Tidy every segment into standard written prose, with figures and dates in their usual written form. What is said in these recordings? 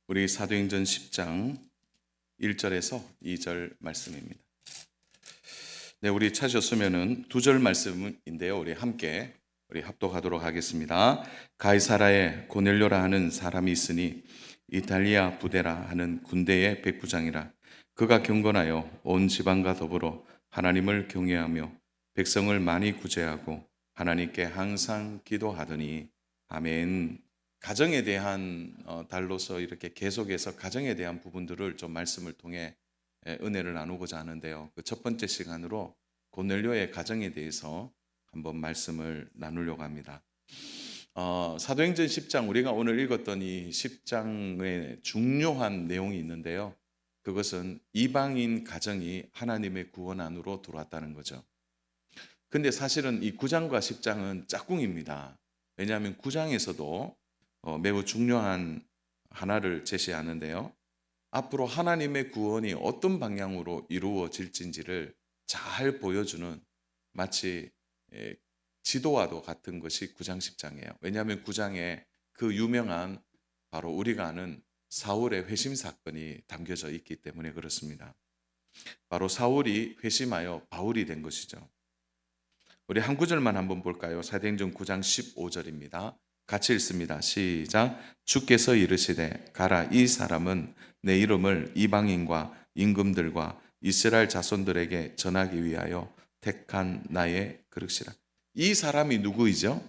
우리 사도행전 10장 1절에서 2절 말씀입니다. 네, 우리 찾으셨으면은 2절 말씀인데요. 우리 함께 합독하도록 하겠습니다. 가이사라에 고넬료라 하는 사람이 있으니 이탈리아 부데라 하는 군대의 백부장이라. 그가 경건하여 온 지방과 더불어 하나님을 경외하며 백성을 많이 구제하고 하나님께 항상 기도하더니 아멘. 가정에 대한 달로서 이렇게 계속해서 가정에 대한 부분들을 좀 말씀을 통해 은혜를 나누고자 하는데요. 그 첫 번째 시간으로 고넬료의 가정에 대해서 한번 말씀을 나누려고 합니다. 사도행전 10장 우리가 오늘 읽었던 이 10장의 중요한 내용이 있는데요. 그것은 이방인 가정이 하나님의 구원 안으로 들어왔다는 거죠. 근데 사실은 이 9장과 10장은 짝꿍입니다. 왜냐하면 9장에서도 매우 중요한 하나를 제시하는데요. 앞으로 하나님의 구원이 어떤 방향으로 이루어질지를 잘 보여주는 마치 지도와도 같은 것이 9장 10장이에요. 왜냐하면 9장에 그 유명한 바로 우리가 아는 사울의 회심 사건이 담겨져 있기 때문에 그렇습니다. 바로 사울이 회심하여 바울이 된 것이죠. 우리 한 구절만 한번 볼까요? 사도행전 9장 15절입니다. 같이 읽습니다. 시작. 주께서 이르시되 가라, 이 사람은 내 이름을 이방인과 임금들과 이스라엘 자손들에게 전하기 위하여 택한 나의 그릇이라. 이 사람이 누구이죠?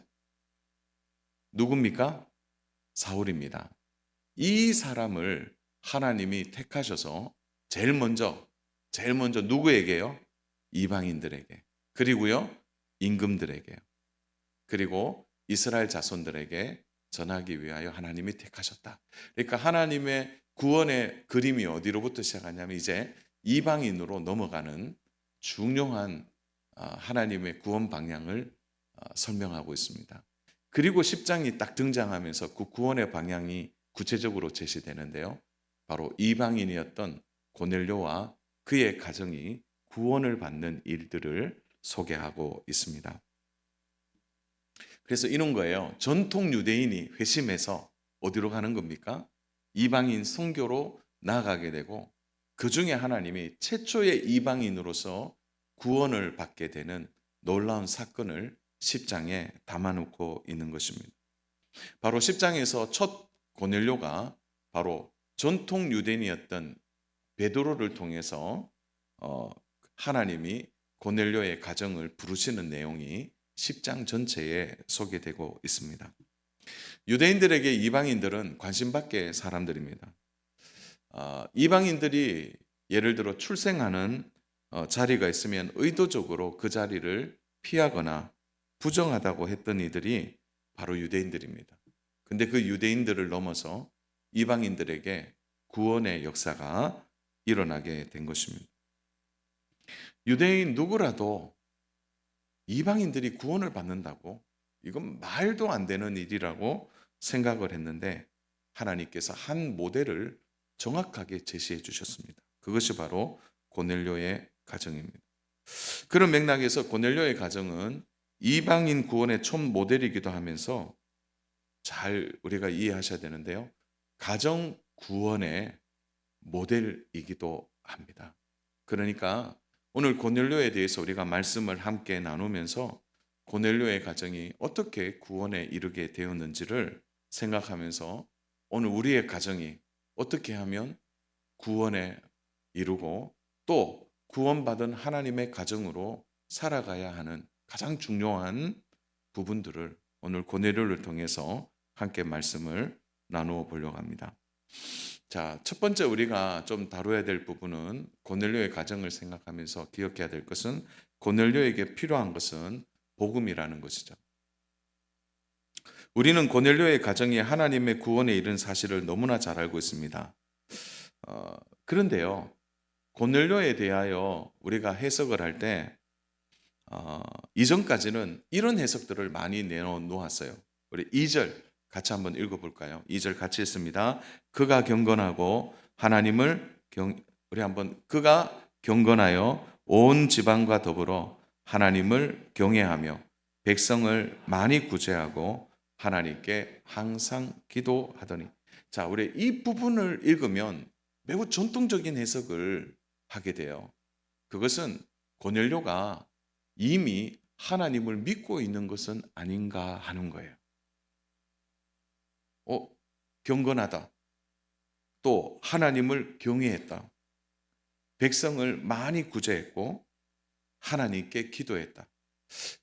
누굽니까? 사울입니다. 이 사람을 하나님이 택하셔서 제일 먼저 누구에게요? 이방인들에게, 그리고요 임금들에게요, 그리고 이스라엘 자손들에게 전하기 위하여 하나님이 택하셨다. 그러니까 하나님의 구원의 그림이 어디로부터 시작하냐면 이제 이방인으로 넘어가는 중요한 하나님의 구원 방향을 설명하고 있습니다. 그리고 10장이 딱 등장하면서 그 구원의 방향이 구체적으로 제시되는데요. 바로 이방인이었던 고넬료와 그의 가정이 구원을 받는 일들을 소개하고 있습니다. 그래서 이런 거예요. 전통 유대인이 회심해서 어디로 가는 겁니까? 이방인 선교로 나아가게 되고, 그 중에 하나님이 최초의 이방인으로서 구원을 받게 되는 놀라운 사건을 10장에 담아놓고 있는 것입니다. 바로 10장에서 첫 고넬료가 바로 전통 유대인이었던 베드로를 통해서 하나님이 고넬료의 가정을 부르시는 내용이 10장 전체에 소개되고 있습니다. 유대인들에게 이방인들은 관심 밖의 사람들입니다. 이방인들이 예를 들어 출생하는 자리가 있으면 의도적으로 그 자리를 피하거나 부정하다고 했던 이들이 바로 유대인들입니다. 근데 그 유대인들을 넘어서 이방인들에게 구원의 역사가 일어나게 된 것입니다. 유대인 누구라도 이방인들이 구원을 받는다고, 이건 말도 안 되는 일이라고 생각을 했는데 하나님께서 한 모델을 정확하게 제시해 주셨습니다. 그것이 바로 고넬료의 가정입니다. 그런 맥락에서 고넬료의 가정은 이방인 구원의 첫 모델이기도 하면서 잘 우리가 이해하셔야 되는데요. 가정 구원의 모델이기도 합니다. 그러니까 오늘 고넬료에 대해서 우리가 말씀을 함께 나누면서 고넬료의 가정이 어떻게 구원에 이르게 되었는지를 생각하면서 오늘 우리의 가정이 어떻게 하면 구원에 이르고 또 구원받은 하나님의 가정으로 살아가야 하는 가장 중요한 부분들을 오늘 고넬료를 통해서 함께 말씀을 나누어 보려고 합니다. 자, 첫 번째 우리가 좀 다뤄야 될 부분은 고넬료의 가정을 생각하면서 기억해야 될 것은 고넬료에게 필요한 것은 복음이라는 것이죠. 우리는 고넬료의 가정이 하나님의 구원에 이른 사실을 너무나 잘 알고 있습니다. 그런데요, 고넬료에 대하여 우리가 해석을 할 때 이전까지는 이런 해석들을 많이 내놓았어요. 우리 2절 같이 한번 읽어볼까요? 2절 같이 읽습니다. 그가 경건하고 그가 경건하여 온 지방과 더불어 하나님을 경외하며 백성을 많이 구제하고 하나님께 항상 기도하더니. 자, 우리 이 부분을 읽으면 매우 전통적인 해석을 하게 돼요. 그것은 고넬료가 이미 하나님을 믿고 있는 것은 아닌가 하는 거예요. 경건하다. 또 하나님을 경외했다. 백성을 많이 구제했고 하나님께 기도했다.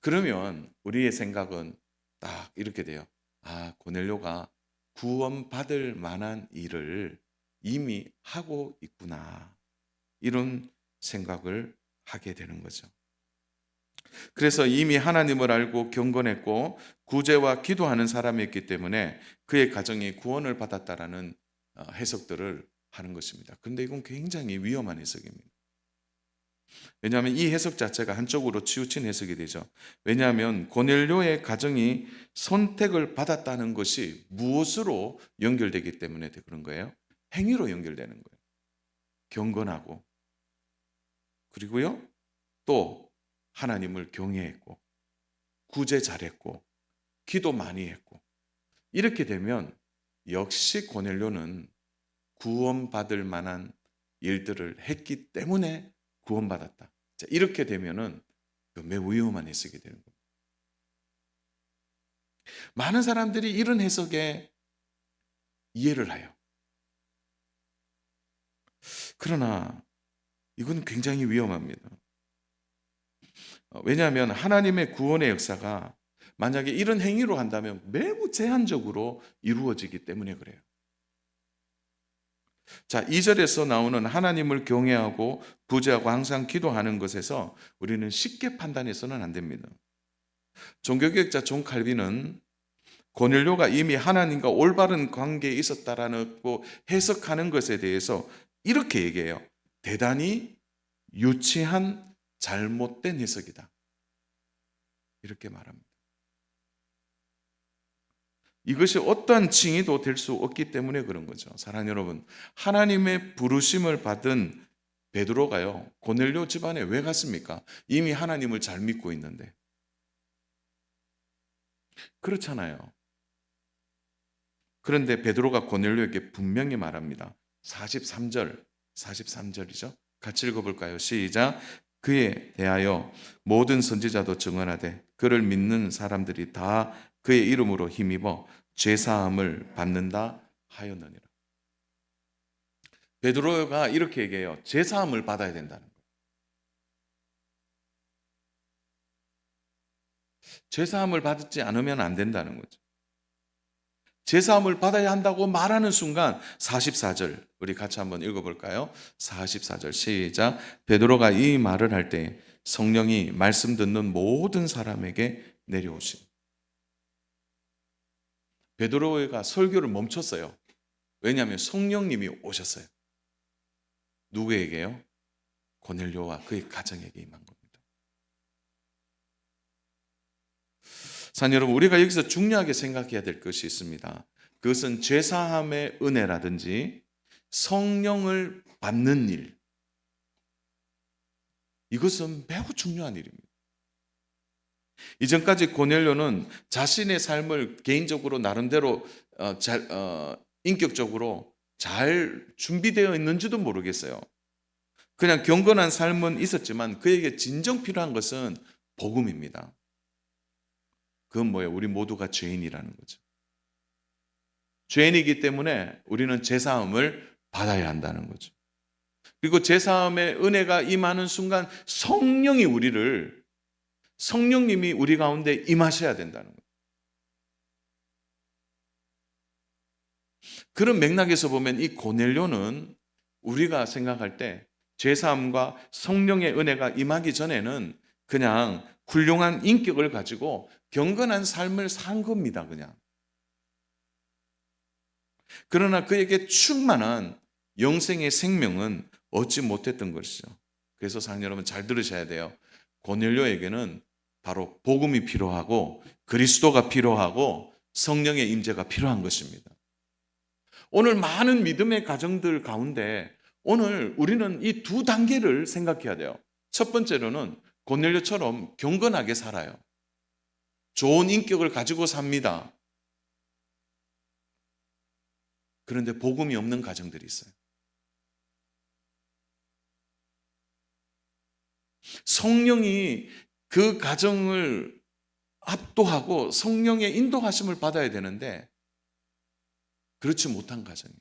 그러면 우리의 생각은 딱 이렇게 돼요. 고넬료가 구원받을 만한 일을 이미 하고 있구나. 이런 생각을 하게 되는 거죠. 그래서 이미 하나님을 알고 경건했고 구제와 기도하는 사람이었기 때문에 그의 가정이 구원을 받았다라는 해석들을 하는 것입니다. 그런데 이건 굉장히 위험한 해석입니다. 왜냐하면 이 해석 자체가 한쪽으로 치우친 해석이 되죠. 왜냐하면 고넬료의 가정이 선택을 받았다는 것이 무엇으로 연결되기 때문에 그런 거예요? 행위로 연결되는 거예요. 경건하고 그리고요 또 하나님을 경외했고 구제 잘했고 기도 많이 했고 이렇게 되면 역시 고넬료는 구원받을 만한 일들을 했기 때문에 구원받았다. 자, 이렇게 되면은 매우 위험한 해석이 되는 겁니다. 많은 사람들이 이런 해석에 이해를 해요. 그러나 이건 굉장히 위험합니다. 왜냐하면 하나님의 구원의 역사가 만약에 이런 행위로 한다면 매우 제한적으로 이루어지기 때문에 그래요. 자, 2절에서 나오는 하나님을 경외하고 구제하고 항상 기도하는 것에서 우리는 쉽게 판단해서는 안 됩니다. 종교개혁자 존 칼빈은 고넬료가 이미 하나님과 올바른 관계에 있었다라는 해석하는 것에 대해서 이렇게 얘기해요. 대단히 유치한 잘못된 해석이다. 이렇게 말합니다. 이것이 어떠한 칭의도 될 수 없기 때문에 그런 거죠. 사랑하는 여러분, 하나님의 부르심을 받은 베드로가요, 고넬료 집안에 왜 갔습니까? 이미 하나님을 잘 믿고 있는데. 그렇잖아요. 그런데 베드로가 고넬료에게 분명히 말합니다. 43절이죠. 같이 읽어볼까요? 시작. 그에 대하여 모든 선지자도 증언하되 그를 믿는 사람들이 다 그의 이름으로 힘입어 죄사함을 받는다 하였느니라. 베드로가 이렇게 얘기해요. 죄사함을 받아야 된다는 거예요. 죄사함을 받지 않으면 안 된다는 거죠. 죄사함을 받아야 한다고 말하는 순간 44절 우리 같이 한번 읽어볼까요? 44절 시작. 베드로가 이 말을 할 때 성령이 말씀 듣는 모든 사람에게 내려오신. 베드로가 설교를 멈췄어요. 왜냐하면 성령님이 오셨어요. 누구에게요? 고넬료와 그의 가정에게 임한 겁니다. 사랑하는 여러분, 우리가 여기서 중요하게 생각해야 될 것이 있습니다. 그것은 죄사함의 은혜라든지 성령을 받는 일, 이것은 매우 중요한 일입니다. 이전까지 고넬료는 자신의 삶을 개인적으로 나름대로 인격적으로 잘 준비되어 있는지도 모르겠어요. 그냥 경건한 삶은 있었지만 그에게 진정 필요한 것은 복음입니다. 그건 뭐예요? 우리 모두가 죄인이라는 거죠. 죄인이기 때문에 우리는 죄사함을 받아야 한다는 거죠. 그리고 죄사함의 은혜가 임하는 순간 성령님이 우리 가운데 임하셔야 된다는 거예요. 그런 맥락에서 보면 이 고넬료는 우리가 생각할 때 죄사함과 성령의 은혜가 임하기 전에는 그냥 훌륭한 인격을 가지고 경건한 삶을 산 겁니다. 그냥. 그러나 그에게 충만한 영생의 생명은 얻지 못했던 것이죠. 그래서 사랑하는 여러분 잘 들으셔야 돼요. 고넬료에게는 바로 복음이 필요하고 그리스도가 필요하고 성령의 임재가 필요한 것입니다. 오늘 많은 믿음의 가정들 가운데 오늘 우리는 이 두 단계를 생각해야 돼요. 첫 번째로는 고넬료처럼 경건하게 살아요. 좋은 인격을 가지고 삽니다. 그런데 복음이 없는 가정들이 있어요. 성령이 그 가정을 압도하고 성령의 인도하심을 받아야 되는데 그렇지 못한 가정이에요.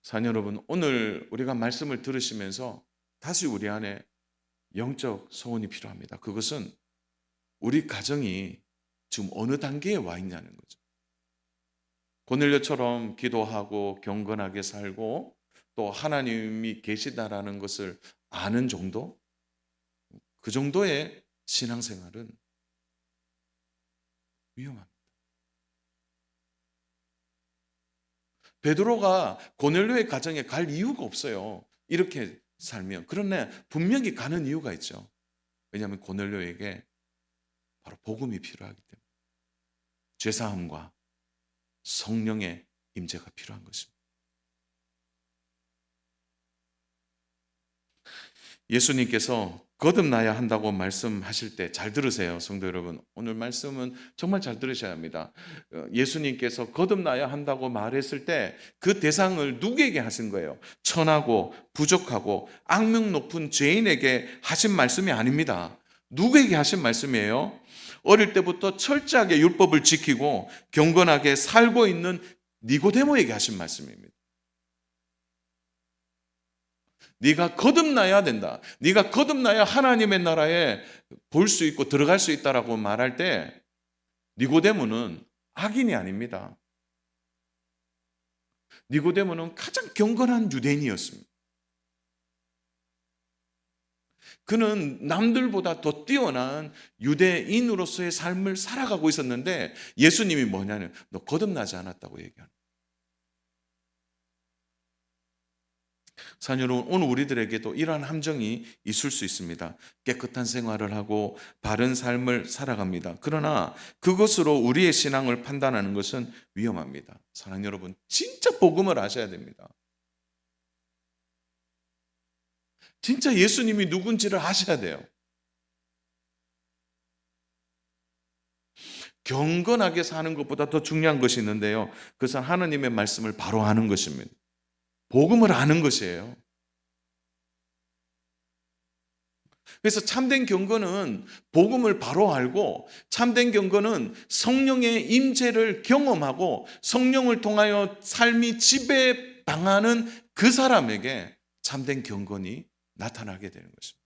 사랑 여러분, 오늘 우리가 말씀을 들으시면서 다시 우리 안에 영적 소원이 필요합니다. 그것은 우리 가정이 지금 어느 단계에 와 있냐는 거죠. 고넬료처럼 기도하고 경건하게 살고 또 하나님이 계시다라는 것을 아는 정도? 그 정도의 신앙생활은 위험합니다. 베드로가 고넬료의 가정에 갈 이유가 없어요. 이렇게 살면. 그런데 분명히 가는 이유가 있죠. 왜냐하면 고넬료에게 바로 복음이 필요하기 때문에. 죄사함과 성령의 임재가 필요한 것입니다. 예수님께서 거듭나야 한다고 말씀하실 때 잘 들으세요, 성도 여러분. 오늘 말씀은 정말 잘 들으셔야 합니다. 예수님께서 거듭나야 한다고 말했을 때 그 대상을 누구에게 하신 거예요? 천하고 부족하고 악명 높은 죄인에게 하신 말씀이 아닙니다. 누구에게 하신 말씀이에요? 어릴 때부터 철저하게 율법을 지키고 경건하게 살고 있는 니고데모에게 하신 말씀입니다. 네가 거듭나야 된다. 네가 거듭나야 하나님의 나라에 볼 수 있고 들어갈 수 있다라고 말할 때 니고데모는 악인이 아닙니다. 니고데모는 가장 경건한 유대인이었습니다. 그는 남들보다 더 뛰어난 유대인으로서의 삶을 살아가고 있었는데 예수님이 뭐냐면 너 거듭나지 않았다고 얘기하는 거예요. 사랑 여러분, 오늘 우리들에게도 이러한 함정이 있을 수 있습니다. 깨끗한 생활을 하고 바른 삶을 살아갑니다. 그러나 그것으로 우리의 신앙을 판단하는 것은 위험합니다. 사랑 여러분, 진짜 복음을 아셔야 됩니다. 진짜 예수님이 누군지를 아셔야 돼요. 경건하게 사는 것보다 더 중요한 것이 있는데요. 그것은 하나님의 말씀을 바로 아는 것입니다. 복음을 아는 것이에요. 그래서 참된 경건은 복음을 바로 알고 참된 경건은 성령의 임재를 경험하고 성령을 통하여 삶이 지배당하는 그 사람에게 참된 경건이 나타나게 되는 것입니다.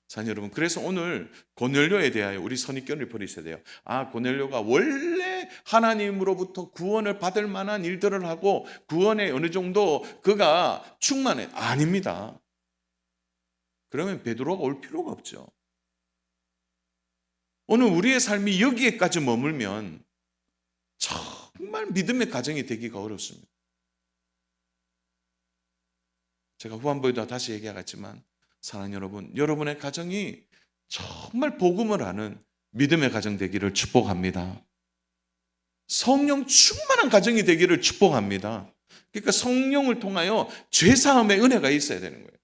사랑 여러분, 그래서 오늘 고넬료에 대하여 우리 선입견을 버리셔야 돼요. 아, 고넬료가 원래 하나님으로부터 구원을 받을 만한 일들을 하고 구원에 어느 정도 그가 충만해. 아닙니다. 그러면 베드로가 올 필요가 없죠. 오늘 우리의 삶이 여기에까지 머물면 정말 믿음의 가정이 되기가 어렵습니다. 제가 후반부에도 다시 얘기하겠지만 사랑하는 여러분, 여러분의 가정이 정말 복음을 아는 믿음의 가정 되기를 축복합니다. 성령 충만한 가정이 되기를 축복합니다. 그러니까 성령을 통하여 죄사함의 은혜가 있어야 되는 거예요.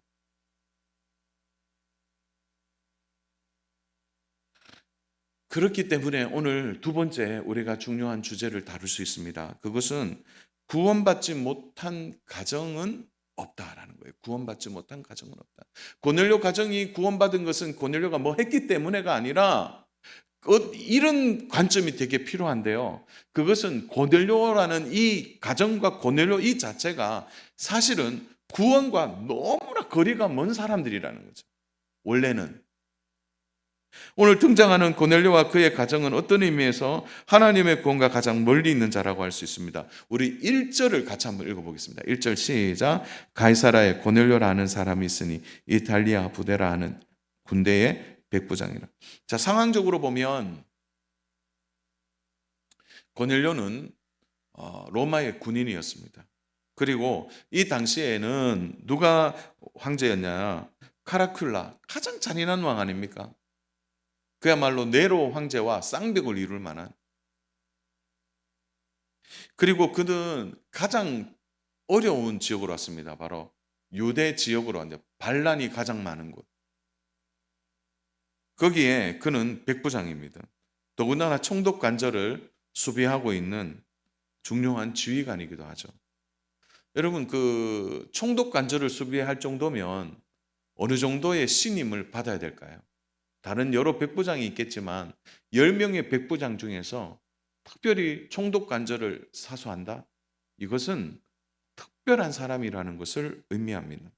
그렇기 때문에 오늘 두 번째 우리가 중요한 주제를 다룰 수 있습니다. 그것은 구원받지 못한 가정은 없다라는 거예요. 구원받지 못한 가정은 없다. 고넬료 가정이 구원받은 것은 고넬료가 뭐 했기 때문에가 아니라 이런 관점이 되게 필요한데요. 그것은 고넬료라는 이 가정과 고넬료 이 자체가 사실은 구원과 너무나 거리가 먼 사람들이라는 거죠. 원래는. 오늘 등장하는 고넬료와 그의 가정은 어떤 의미에서 하나님의 구원과 가장 멀리 있는 자라고 할 수 있습니다. 우리 1절을 같이 한번 읽어보겠습니다. 1절 시작. 가이사라에 고넬료라는 사람이 있으니 이탈리아 부대라 하는 군대의 백부장이라. 자, 상황적으로 보면 고넬료는 로마의 군인이었습니다. 그리고 이 당시에는 누가 황제였냐? 카라큘라, 가장 잔인한 왕 아닙니까? 그야말로 네로 황제와 쌍벽을 이룰 만한. 그리고 그는 가장 어려운 지역으로 왔습니다. 바로 유대 지역으로 왔는데 반란이 가장 많은 곳. 거기에 그는 백부장입니다. 더군다나 총독 관절을 수비하고 있는 중요한 지휘관이기도 하죠. 여러분, 그 총독 관절을 수비할 정도면 어느 정도의 신임을 받아야 될까요? 다른 여러 백부장이 있겠지만 10명의 백부장 중에서 특별히 총독 관절을 사수한다? 이것은 특별한 사람이라는 것을 의미합니다.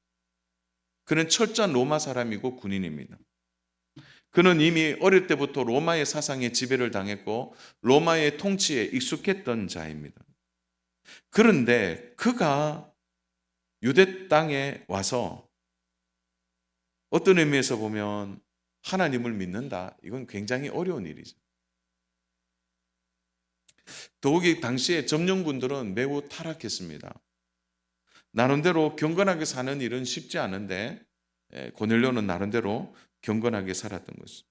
그는 철저한 로마 사람이고 군인입니다. 그는 이미 어릴 때부터 로마의 사상에 지배를 당했고 로마의 통치에 익숙했던 자입니다. 그런데 그가 유대 땅에 와서 어떤 의미에서 보면 하나님을 믿는다. 이건 굉장히 어려운 일이죠. 더욱이 당시에 점령군들은 매우 타락했습니다. 나름대로 경건하게 사는 일은 쉽지 않은데 고넬료는 나름대로 경건하게 살았던 것이죠.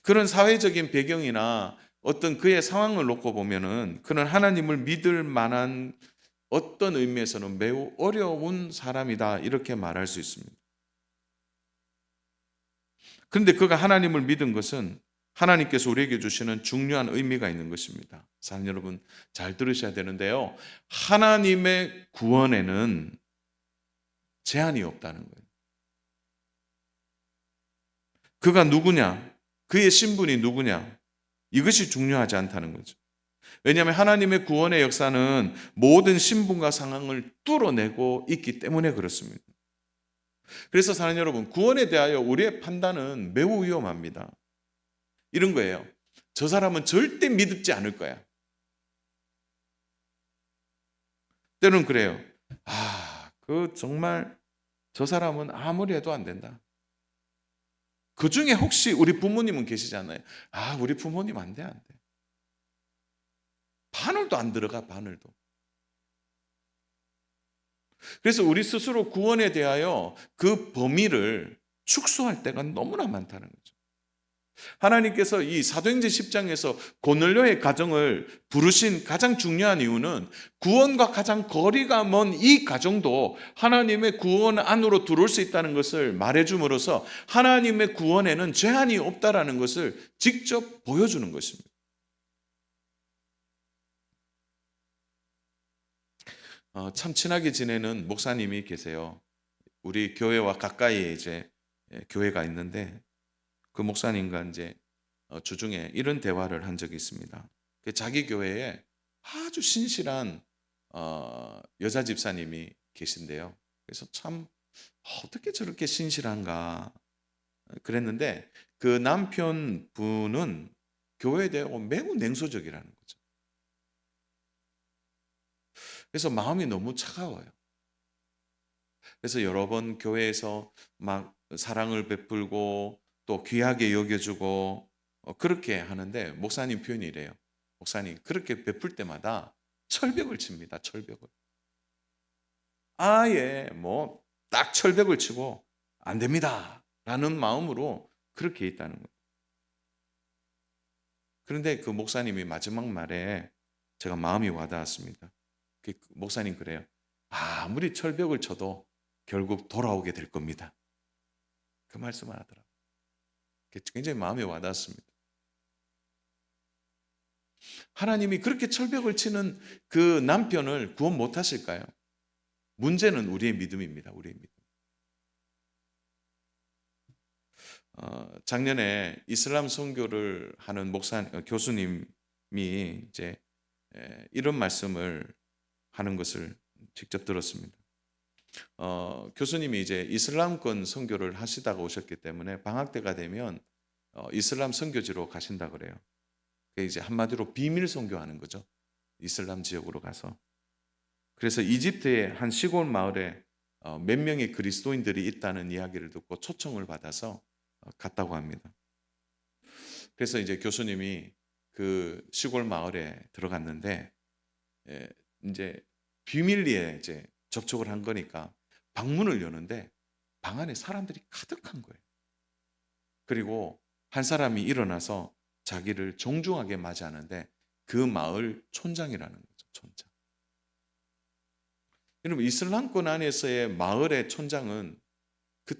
그런 사회적인 배경이나 어떤 그의 상황을 놓고 보면은 그는 하나님을 믿을 만한 어떤 의미에서는 매우 어려운 사람이다 이렇게 말할 수 있습니다. 그런데 그가 하나님을 믿은 것은 하나님께서 우리에게 주시는 중요한 의미가 있는 것입니다. 사랑 여러분 잘 들으셔야 되는데요. 하나님의 구원에는 제한이 없다는 거예요. 그가 누구냐? 그의 신분이 누구냐? 이것이 중요하지 않다는 거죠. 왜냐하면 하나님의 구원의 역사는 모든 신분과 상황을 뚫어내고 있기 때문에 그렇습니다. 그래서 사는 여러분, 구원에 대하여 우리의 판단은 매우 위험합니다. 이런 거예요. 저 사람은 절대 믿지 않을 거야. 때로는 그래요. 정말 저 사람은 아무리 해도 안 된다. 그 중에 혹시 우리 부모님은 계시잖아요. 우리 부모님 안 돼, 안 돼. 바늘도 안 들어가, 바늘도. 그래서 우리 스스로 구원에 대하여 그 범위를 축소할 때가 너무나 많다는 거죠. 하나님께서 이 사도행전 10장에서 고넬료의 가정을 부르신 가장 중요한 이유는 구원과 가장 거리가 먼 이 가정도 하나님의 구원 안으로 들어올 수 있다는 것을 말해줌으로써 하나님의 구원에는 제한이 없다라는 것을 직접 보여주는 것입니다. 참 친하게 지내는 목사님이 계세요. 우리 교회와 가까이에 이제 교회가 있는데 그 목사님과 이제 주중에 이런 대화를 한 적이 있습니다. 자기 교회에 아주 신실한 여자 집사님이 계신데요. 그래서 참 어떻게 저렇게 신실한가 그랬는데 그 남편분은 교회에 대해 매우 냉소적이라는 거죠. 그래서 마음이 너무 차가워요. 그래서 여러 번 교회에서 막 사랑을 베풀고 또 귀하게 여겨주고 그렇게 하는데 목사님 표현이 이래요. 목사님 그렇게 베풀 때마다 철벽을 칩니다. 철벽을. 아예 뭐 딱 철벽을 치고 안 됩니다. 라는 마음으로 그렇게 있다는 거예요. 그런데 그 목사님이 마지막 말에 제가 마음이 와닿았습니다. 목사님 그래요. 아무리 철벽을 쳐도 결국 돌아오게 될 겁니다. 그 말씀을 하더라고요. 굉장히 마음에 와닿았습니다. 하나님이 그렇게 철벽을 치는 그 남편을 구원 못 하실까요? 문제는 우리의 믿음입니다. 우리의 믿음. 작년에 이슬람 선교를 하는 교수님이 이제 이런 말씀을 하는 것을 직접 들었습니다. 교수님이 이제 이슬람권 선교를 하시다가 오셨기 때문에 방학 때가 되면 이슬람 선교지로 가신다 그래요. 이제 한마디로 비밀 선교하는 거죠. 이슬람 지역으로 가서. 그래서 이집트의 한 시골 마을에 몇 명의 그리스도인들이 있다는 이야기를 듣고 초청을 받아서 갔다고 합니다. 그래서 이제 교수님이 그 시골 마을에 들어갔는데 이제 비밀리에 이제 접촉을 한 거니까 방문을 여는데 방 안에 사람들이 가득한 거예요. 그리고 한 사람이 일어나서 자기를 정중하게 맞이하는데 그 마을 촌장이라는 거죠. 촌장. 여러분 이슬람권 안에서의 마을의 촌장은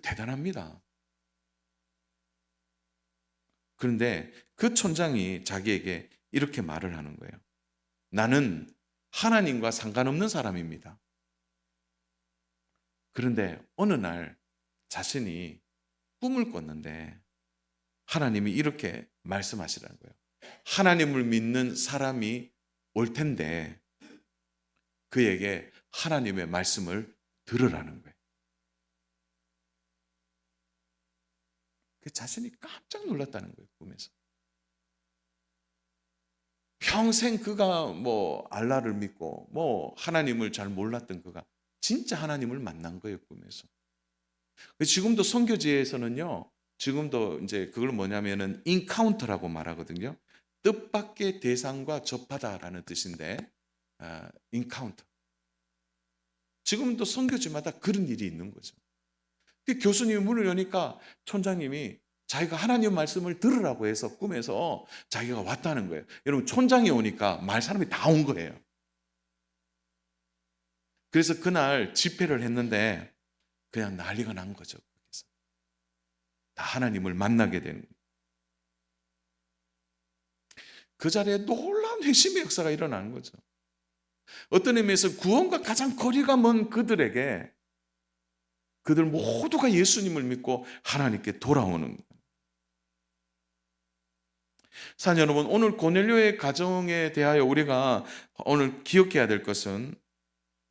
대단합니다. 그런데 그 촌장이 자기에게 이렇게 말을 하는 거예요. 나는 하나님과 상관없는 사람입니다. 그런데 어느 날 자신이 꿈을 꿨는데 하나님이 이렇게 말씀하시라는 거예요. 하나님을 믿는 사람이 올 텐데 그에게 하나님의 말씀을 들으라는 거예요. 그 자신이 깜짝 놀랐다는 거예요, 꿈에서. 평생 그가 뭐 알라를 믿고 뭐 하나님을 잘 몰랐던 그가 진짜 하나님을 만난 거예요, 꿈에서. 지금도 선교지에서는요, 지금도 이제 그걸 뭐냐면은 인카운터라고 말하거든요. 뜻밖의 대상과 접하다라는 뜻인데, 인카운터. 지금도 선교지마다 그런 일이 있는 거죠. 그 교수님이 문을 여니까 촌장님이 자기가 하나님 말씀을 들으라고 해서 꿈에서 자기가 왔다는 거예요. 여러분, 촌장이 오니까 말 사람이 다 온 거예요. 그래서 그날 집회를 했는데 그냥 난리가 난 거죠. 거기서. 다 하나님을 만나게 된. 그 자리에 놀라운 회심의 역사가 일어나는 거죠. 어떤 의미에서 구원과 가장 거리가 먼 그들에게 그들 모두가 예수님을 믿고 하나님께 돌아오는 거예요. 사랑 여러분, 오늘 고넬료의 가정에 대하여 우리가 오늘 기억해야 될 것은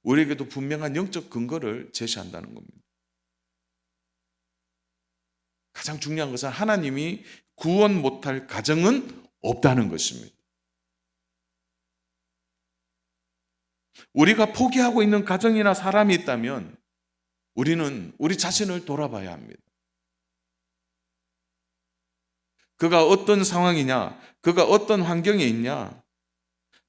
우리에게도 분명한 영적 근거를 제시한다는 겁니다. 가장 중요한 것은 하나님이 구원 못할 가정은 없다는 것입니다. 우리가 포기하고 있는 가정이나 사람이 있다면 우리는 우리 자신을 돌아봐야 합니다. 그가 어떤 상황이냐, 그가 어떤 환경에 있냐,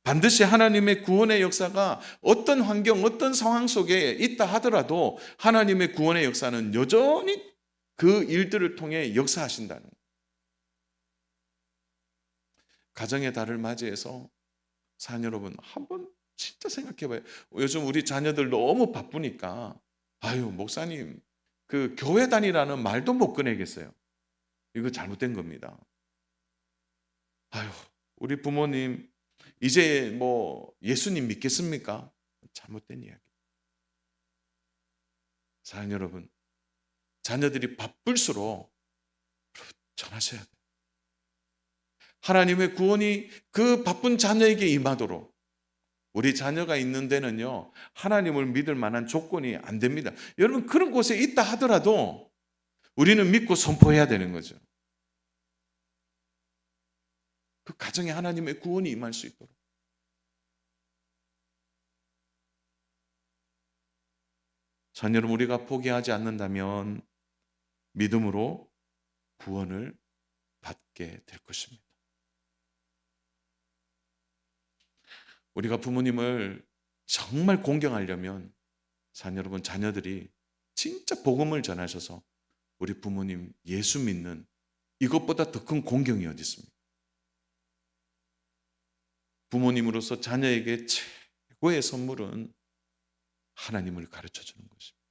반드시 하나님의 구원의 역사가 어떤 환경, 어떤 상황 속에 있다 하더라도 하나님의 구원의 역사는 여전히 그 일들을 통해 역사하신다는 거예요. 가정의 달을 맞이해서 사랑 여러분, 한번 진짜 생각해 봐요. 요즘 우리 자녀들 너무 바쁘니까 아유, 목사님, 그 교회 다니라는 말도 못 꺼내겠어요. 이거 잘못된 겁니다. 아유, 우리 부모님 이제 뭐 예수님 믿겠습니까? 잘못된 이야기. 사랑 여러분, 자녀들이 바쁠수록 전하셔야 돼요. 하나님의 구원이 그 바쁜 자녀에게 임하도록. 우리 자녀가 있는 데는요, 하나님을 믿을 만한 조건이 안 됩니다. 여러분, 그런 곳에 있다 하더라도 우리는 믿고 선포해야 되는 거죠. 그 가정에 하나님의 구원이 임할 수 있도록. 전 여러분, 우리가 포기하지 않는다면 믿음으로 구원을 받게 될 것입니다. 우리가 부모님을 정말 공경하려면 사랑 여러분, 자녀들이 진짜 복음을 전하셔서 우리 부모님 예수 믿는 이것보다 더 큰 공경이 어디 있습니까? 부모님으로서 자녀에게 최고의 선물은 하나님을 가르쳐 주는 것입니다.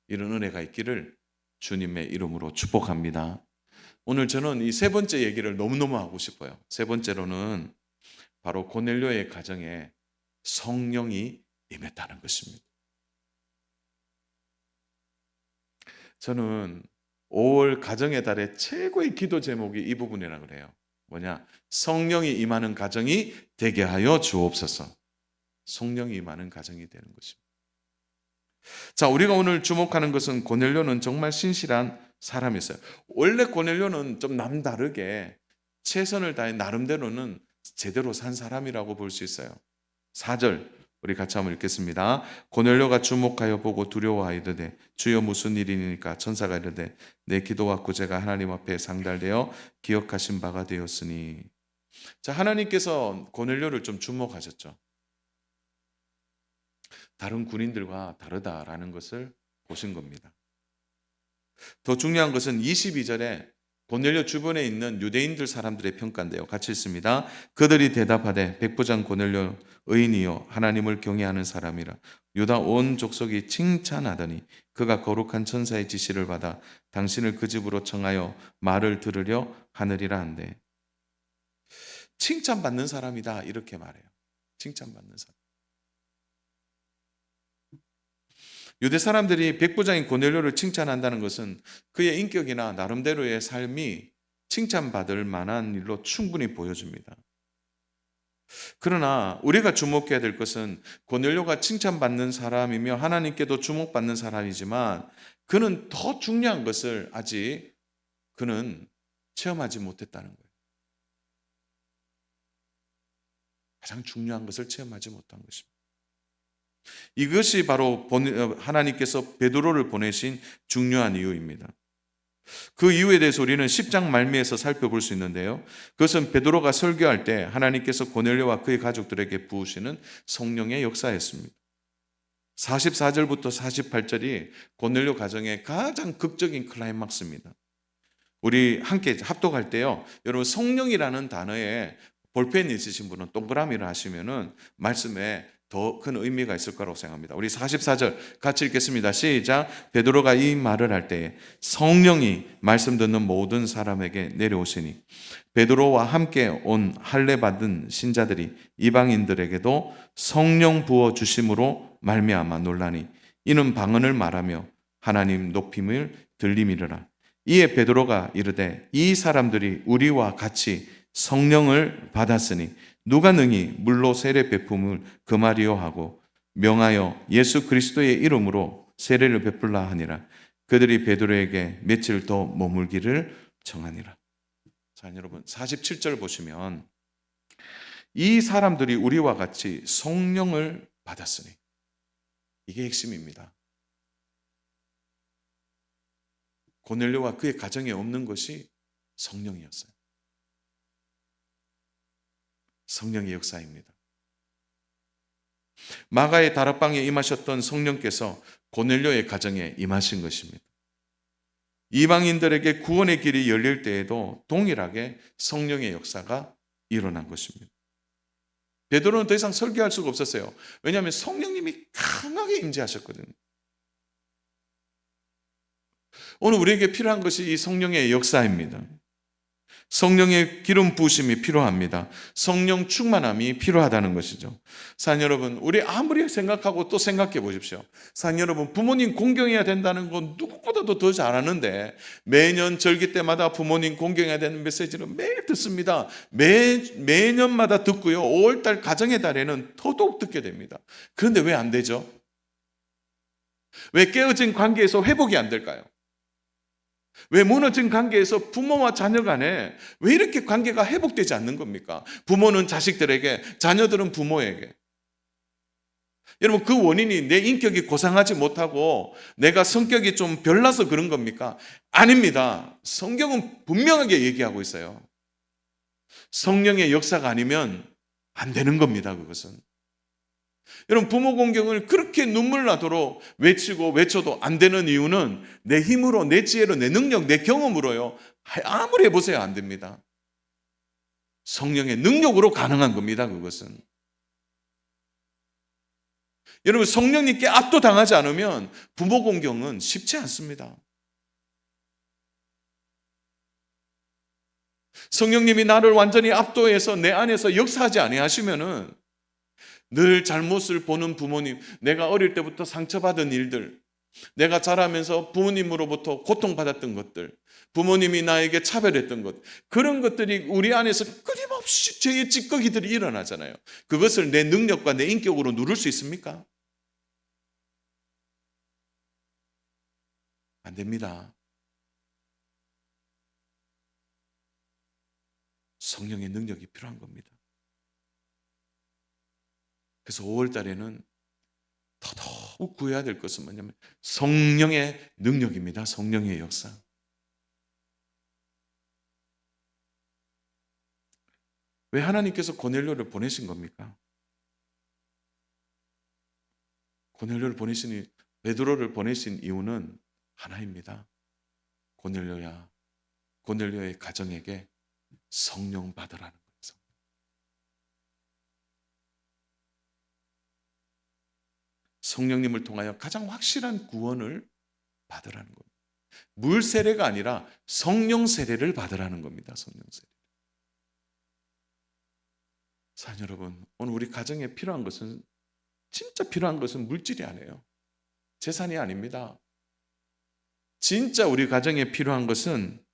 이런 은혜가 있기를 주님의 이름으로 축복합니다. 오늘 저는 이 세 번째 얘기를 너무너무 하고 싶어요. 세 번째로는 바로 고넬료의 가정에 성령이 임했다는 것입니다. 저는 5월 가정의 달의 최고의 기도 제목이 이 부분이라고 그래요. 뭐냐? 성령이 임하는 가정이 되게 하여 주옵소서. 성령이 임하는 가정이 되는 것입니다. 자, 우리가 오늘 주목하는 것은 고넬료는 정말 신실한 사람이었어요. 원래 고넬료는 좀 남다르게 최선을 다해 나름대로는 제대로 산 사람이라고 볼 수 있어요. 4절 우리 같이 한번 읽겠습니다. 고넬료가 주목하여 보고 두려워하여 이르되 주여 무슨 일이니까 천사가 이르되 내 기도와 구제가 하나님 앞에 상달되어 기억하신 바가 되었으니. 자, 하나님께서 고넬료를 좀 주목하셨죠. 다른 군인들과 다르다라는 것을 보신 겁니다. 더 중요한 것은 22절에 고넬료 주변에 있는 유대인들 사람들의 평가인데요. 같이 읽습니다. 그들이 대답하되 백부장 고넬료 의인이요 하나님을 경외하는 사람이라 유다 온 족속이 칭찬하더니 그가 거룩한 천사의 지시를 받아 당신을 그 집으로 청하여 말을 들으려 하느리라 한대. 칭찬받는 사람이다 이렇게 말해요. 칭찬받는 사람. 유대 사람들이 백부장인 고넬료를 칭찬한다는 것은 그의 인격이나 나름대로의 삶이 칭찬받을 만한 일로 충분히 보여줍니다. 그러나 우리가 주목해야 될 것은 고넬료가 칭찬받는 사람이며 하나님께도 주목받는 사람이지만 그는 더 중요한 것을 아직 그는 체험하지 못했다는 거예요. 가장 중요한 것을 체험하지 못한 것입니다. 이것이 바로 하나님께서 베드로를 보내신 중요한 이유입니다. 그 이유에 대해서 우리는 10장 말미에서 살펴볼 수 있는데요. 그것은 베드로가 설교할 때 하나님께서 고넬료와 그의 가족들에게 부으시는 성령의 역사였습니다. 44절부터 48절이 고넬료 가정의 가장 극적인 클라이막스입니다. 우리 함께 합독할 때요. 여러분 성령이라는 단어에 볼펜 있으신 분은 동그라미를 하시면은 말씀에 더 큰 의미가 있을 거라고 생각합니다. 우리 44절 같이 읽겠습니다. 시작. 베드로가 이 말을 할 때에 성령이 말씀 듣는 모든 사람에게 내려오시니 베드로와 함께 온 할례 받은 신자들이 이방인들에게도 성령 부어 주심으로 말미암아 놀라니 이는 방언을 말하며 하나님 높임을 들림이르라. 이에 베드로가 이르되 이 사람들이 우리와 같이 성령을 받았으니 누가 능히 물로 세례 베품을 금하리요 하고 명하여 예수 그리스도의 이름으로 세례를 베풀라 하니라. 그들이 베드로에게 며칠 더 머물기를 정하니라. 자, 여러분 47절 보시면 이 사람들이 우리와 같이 성령을 받았으니 이게 핵심입니다. 고넬료와 그의 가정에 없는 것이 성령이었어요. 성령의 역사입니다. 마가의 다락방에 임하셨던 성령께서 고넬료의 가정에 임하신 것입니다. 이방인들에게 구원의 길이 열릴 때에도 동일하게 성령의 역사가 일어난 것입니다. 베드로는 더 이상 설교할 수가 없었어요. 왜냐하면 성령님이 강하게 임재하셨거든요. 오늘 우리에게 필요한 것이 이 성령의 역사입니다. 성령의 기름 부으심이 필요합니다. 성령 충만함이 필요하다는 것이죠. 사랑 여러분, 우리 아무리 생각하고 또 생각해 보십시오. 사랑 여러분, 부모님 공경해야 된다는 건 누구보다도 더 잘 아는데 매년 절기 때마다 부모님 공경해야 되는 메시지를 매일 듣습니다. 매년마다 듣고요. 5월달 가정의 달에는 더더욱 듣게 됩니다. 그런데 왜 안 되죠? 왜 깨어진 관계에서 회복이 안 될까요? 왜 무너진 관계에서 부모와 자녀 간에 왜 이렇게 관계가 회복되지 않는 겁니까? 부모는 자식들에게, 자녀들은 부모에게. 여러분, 그 원인이 내 인격이 고상하지 못하고 내가 성격이 좀 별나서 그런 겁니까? 아닙니다. 성경은 분명하게 얘기하고 있어요. 성령의 역사가 아니면 안 되는 겁니다, 그것은. 여러분, 부모 공경을 그렇게 눈물 나도록 외치고 외쳐도 안 되는 이유는 내 힘으로, 내 지혜로, 내 능력, 내 경험으로요. 아무리 해보세요, 안 됩니다. 성령의 능력으로 가능한 겁니다, 그것은. 여러분, 성령님께 압도당하지 않으면 부모 공경은 쉽지 않습니다. 성령님이 나를 완전히 압도해서 내 안에서 역사하지 아니하시면은 늘 잘못을 보는 부모님, 내가 어릴 때부터 상처받은 일들, 내가 자라면서 부모님으로부터 고통받았던 것들, 부모님이 나에게 차별했던 것, 그런 것들이 우리 안에서 끊임없이 죄의 찌꺼기들이 일어나잖아요. 그것을 내 능력과 내 인격으로 누를 수 있습니까? 안 됩니다. 성령의 능력이 필요한 겁니다. 그래서 5월 달에는 더더욱 구해야 될 것은 뭐냐면 성령의 능력입니다. 성령의 역사. 왜 하나님께서 고넬료를 보내신 겁니까? 고넬료를 보내신, 베드로를 보내신 이유는 하나입니다. 고넬료야, 고넬료의 가정에게 성령 받으라는 거예요. 성령님을 통하여 가장 확실한 구원을 받으라는 겁니다. 물 세례가 아니라 성령 세례를 받으라는 겁니다. 성령 세례. 사랑 여러분, 오늘 우리 가정에 필요한 것은, 진짜 필요한 것은 물질이 아니에요. 재산이 아닙니다. 진짜 우리 가정에 필요한 것은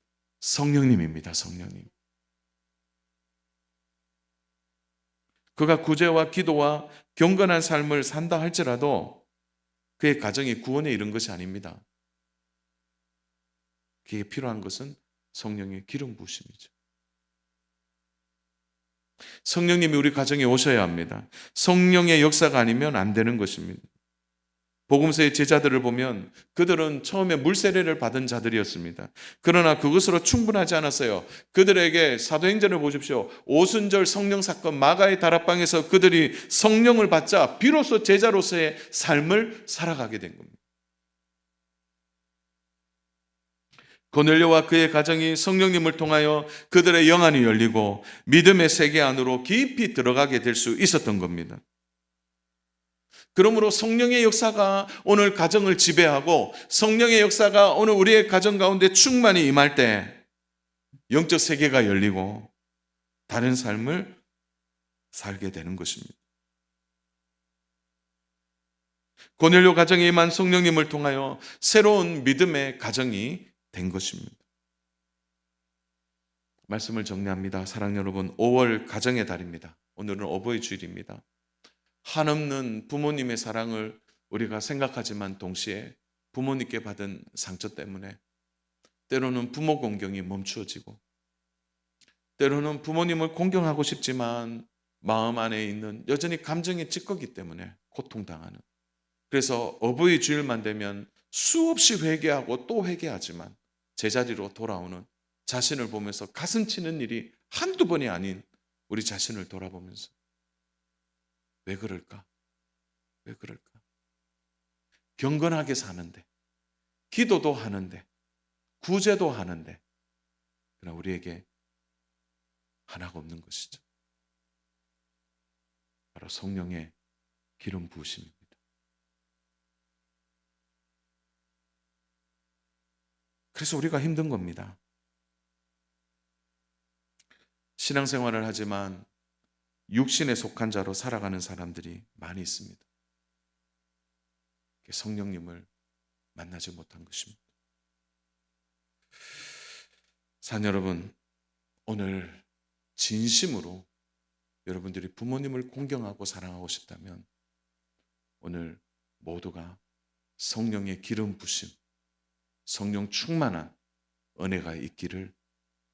성령님입니다. 성령님. 그가 구제와 기도와 경건한 삶을 산다 할지라도 그의 가정이 구원에 이른 것이 아닙니다. 그에 필요한 것은 성령의 기름 부으심이죠. 성령님이 우리 가정에 오셔야 합니다. 성령의 역사가 아니면 안 되는 것입니다. 복음서의 제자들을 보면 그들은 처음에 물세례를 받은 자들이었습니다. 그러나 그것으로 충분하지 않았어요. 그들에게 사도행전을 보십시오. 오순절 성령 사건 마가의 다락방에서 그들이 성령을 받자 비로소 제자로서의 삶을 살아가게 된 겁니다. 고넬료와 그의 가정이 성령님을 통하여 그들의 영안이 열리고 믿음의 세계 안으로 깊이 들어가게 될 수 있었던 겁니다. 그러므로 성령의 역사가 오늘 가정을 지배하고 성령의 역사가 오늘 우리의 가정 가운데 충만히 임할 때 영적 세계가 열리고 다른 삶을 살게 되는 것입니다. 고넬료 가정에 임한 성령님을 통하여 새로운 믿음의 가정이 된 것입니다. 말씀을 정리합니다. 사랑하는 여러분, 5월 가정의 달입니다. 오늘은 어버이 주일입니다. 한없는 부모님의 사랑을 우리가 생각하지만 동시에 부모님께 받은 상처 때문에 때로는 부모 공경이 멈추어지고 때로는 부모님을 공경하고 싶지만 마음 안에 있는 여전히 감정의 찌꺼기 때문에 고통당하는, 그래서 어버이 주일만 되면 수없이 회개하고 또 회개하지만 제자리로 돌아오는 자신을 보면서 가슴 치는 일이 한두 번이 아닌 우리 자신을 돌아보면서 왜 그럴까? 왜 그럴까? 경건하게 사는데, 기도도 하는데, 구제도 하는데, 그러나 우리에게 하나가 없는 것이죠. 바로 성령의 기름 부으심입니다. 그래서 우리가 힘든 겁니다. 신앙생활을 하지만 육신에 속한 자로 살아가는 사람들이 많이 있습니다. 성령님을 만나지 못한 것입니다. 사랑 여러분, 오늘 진심으로 여러분들이 부모님을 공경하고 사랑하고 싶다면 오늘 모두가 성령의 기름 부심, 성령 충만한 은혜가 있기를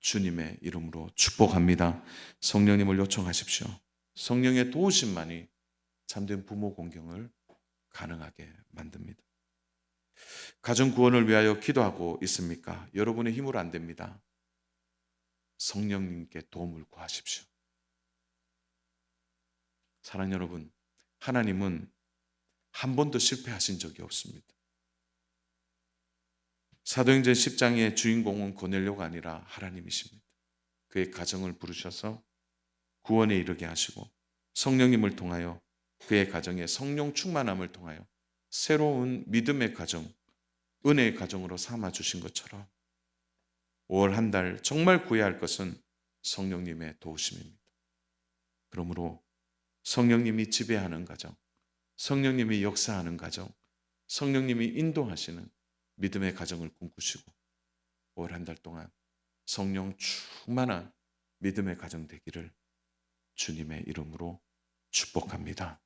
주님의 이름으로 축복합니다. 성령님을 요청하십시오. 성령의 도우심만이 참된 부모 공경을 가능하게 만듭니다. 가정 구원을 위하여 기도하고 있습니까? 여러분의 힘으로 안 됩니다. 성령님께 도움을 구하십시오. 사랑 여러분, 하나님은 한 번도 실패하신 적이 없습니다. 사도행전 10장의 주인공은 고넬료가 아니라 하나님이십니다. 그의 가정을 부르셔서 구원에 이르게 하시고 성령님을 통하여 그의 가정에 성령 충만함을 통하여 새로운 믿음의 가정, 은혜의 가정으로 삼아주신 것처럼 5월 한 달 정말 구해야 할 것은 성령님의 도우심입니다. 그러므로 성령님이 지배하는 가정, 성령님이 역사하는 가정, 성령님이 인도하시는 믿음의 가정을 꿈꾸시고 5월 한 달 동안 성령 충만한 믿음의 가정 되기를 주님의 이름으로 축복합니다.